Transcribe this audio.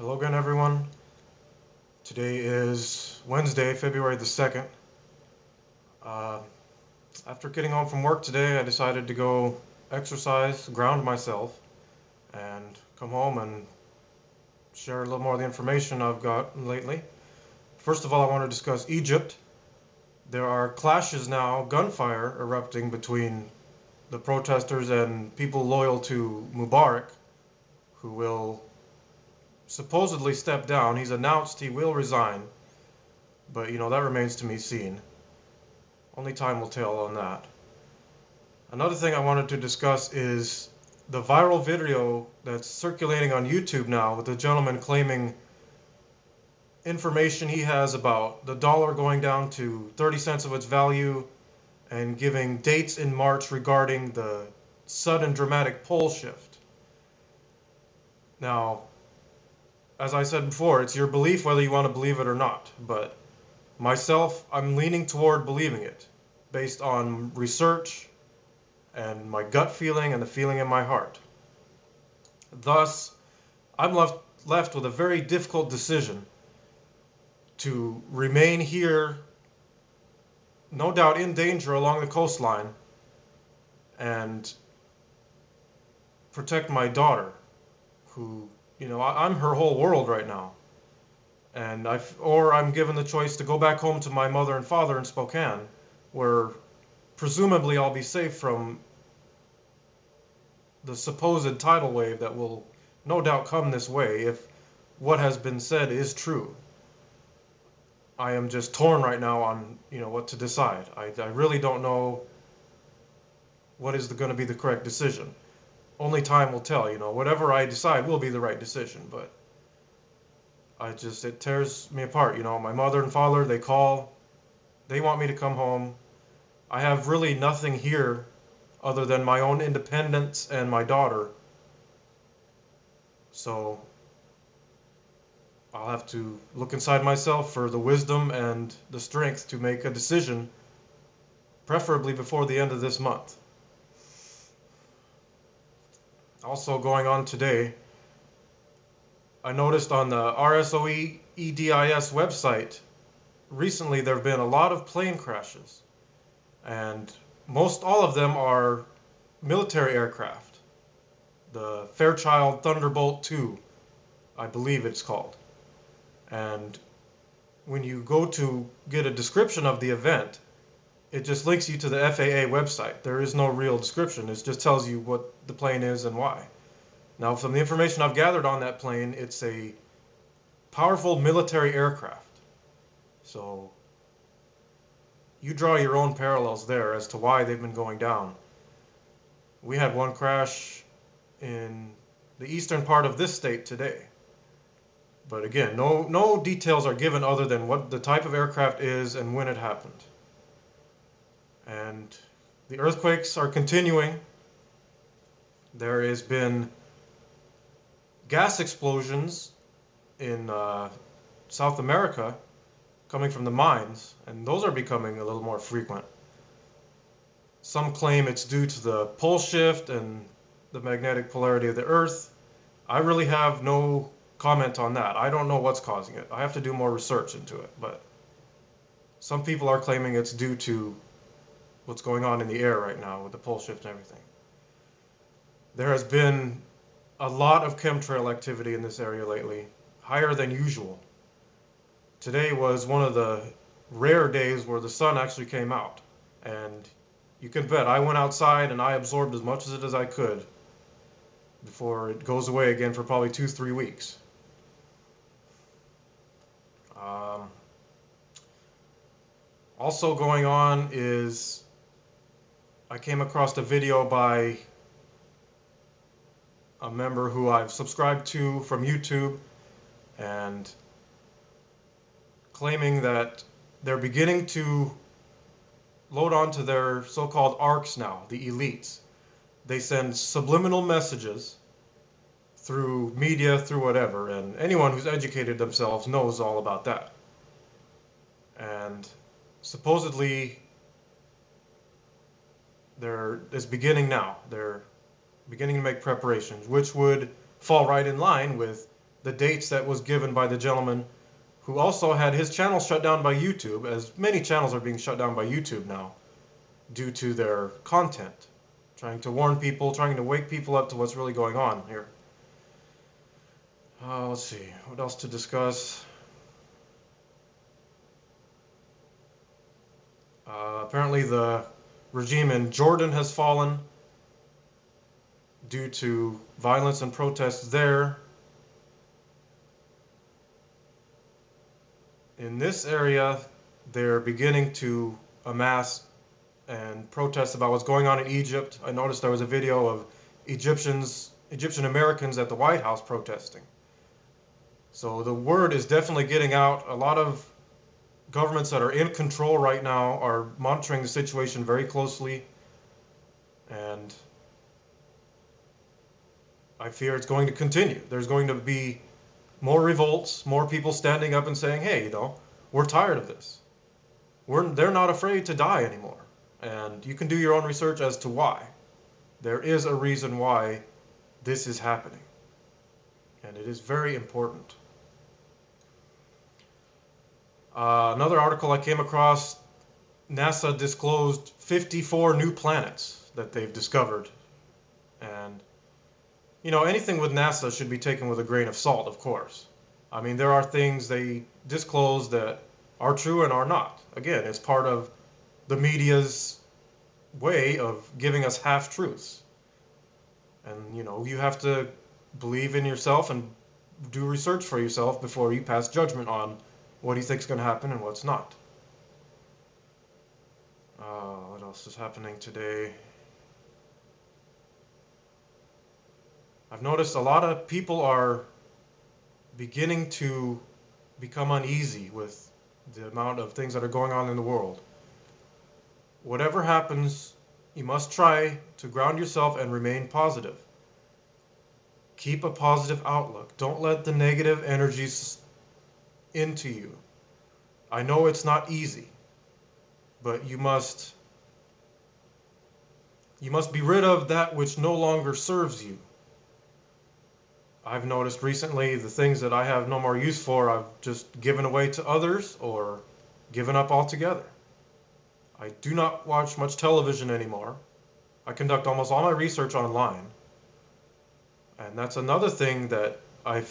Hello again, everyone. Today is Wednesday, February the 2nd. Uh, After getting home from work today, I decided to go exercise, ground myself, and come home and share a little more of the information I've got lately. First of all, I want to discuss Egypt. There are clashes now, gunfire erupting between the protesters and people loyal to Mubarak, who will supposedly step down. He's announced he will resign, but that remains to be seen. Only time will tell on that. Another thing I wanted to discuss is the viral video that's circulating on YouTube now with the gentleman claiming information he has about the dollar going down to 30 cents of its value and giving dates in March regarding the sudden dramatic pole shift. Now, as I said before, it's your belief whether you want to believe it or not, but myself, I'm leaning toward believing it based on research and my gut feeling and the feeling in my heart. Thus, I'm left with a very difficult decision to remain here, no doubt in danger along the coastline, and protect my daughter, who, I'm her whole world right now. And or I'm given the choice to go back home to my mother and father in Spokane, where presumably I'll be safe from the supposed tidal wave that will no doubt come this way if what has been said is true. I am just torn right now on what to decide. I really don't know what is going to be the correct decision. Only time will tell. Whatever I decide will be the right decision, but it tears me apart. My mother and father, they call, they want me to come home. I have really nothing here other than my own independence and my daughter. So I'll have to look inside myself for the wisdom and the strength to make a decision, preferably before the end of this month. Also going on today, I noticed on the RSOE-EDIS website, recently there have been a lot of plane crashes, and most all of them are military aircraft. The Fairchild Thunderbolt II, I believe it's called. And when you go to get a description of the event, it just links you to the FAA website. There is no real description. It just tells you what the plane is and why. Now, from the information I've gathered on that plane, it's a powerful military aircraft. So you draw your own parallels there as to why they've been going down. We had one crash in the eastern part of this state today. But again, no details are given other than what the type of aircraft is and when it happened. And the earthquakes are continuing. There has been gas explosions in South America coming from the mines, and those are becoming a little more frequent. Some claim it's due to the pole shift and the magnetic polarity of the Earth. I really have no comment on that. I don't know what's causing it. I have to do more research into it, but some people are claiming it's due to what's going on in the air right now with the pole shift and everything. There has been a lot of chemtrail activity in this area lately, higher than usual. Today was one of the rare days where the sun actually came out, and you can bet I went outside and I absorbed as much of it as I could before it goes away again for probably 2-3 weeks. Also going on is I came across a video by a member who I've subscribed to from YouTube, and claiming that they're beginning to load onto their so-called ARCs now, the elites. They send subliminal messages through media, through whatever, and anyone who's educated themselves knows all about that. And supposedly it's beginning now. They're beginning to make preparations, which would fall right in line with the dates that was given by the gentleman who also had his channel shut down by YouTube, as many channels are being shut down by YouTube now due to their content, trying to warn people, trying to wake people up to what's really going on here. Let's see, what else to discuss? Apparently the regime in Jordan has fallen due to violence and protests there. In this area, they're beginning to amass and protest about what's going on in Egypt. I noticed there was a video of Egyptian Americans at the White House protesting. So the word is definitely getting out. A lot of governments that are in control right now are monitoring the situation very closely, and I fear it's going to continue. There's going to be more revolts, more people standing up and saying, hey, we're tired of this. They're not afraid to die anymore. And you can do your own research as to why. There is a reason why this is happening. And it is very important. Another article I came across, NASA disclosed 54 new planets that they've discovered. And, anything with NASA should be taken with a grain of salt, of course. I mean, there are things they disclose that are true and are not. Again, it's part of the media's way of giving us half-truths. And, you have to believe in yourself and do research for yourself before you pass judgment on what you think is going to happen and what's not. What else is happening today? I've noticed a lot of people are beginning to become uneasy with the amount of things that are going on in the world. Whatever happens, you must try to ground yourself and remain positive. Keep a positive outlook. Don't let the negative energies into you. I know it's not easy, but you must be rid of that which no longer serves you. I've noticed recently the things that I have no more use for, I've just given away to others or given up altogether. I do not watch much television anymore. I conduct almost all my research online. And that's another thing that I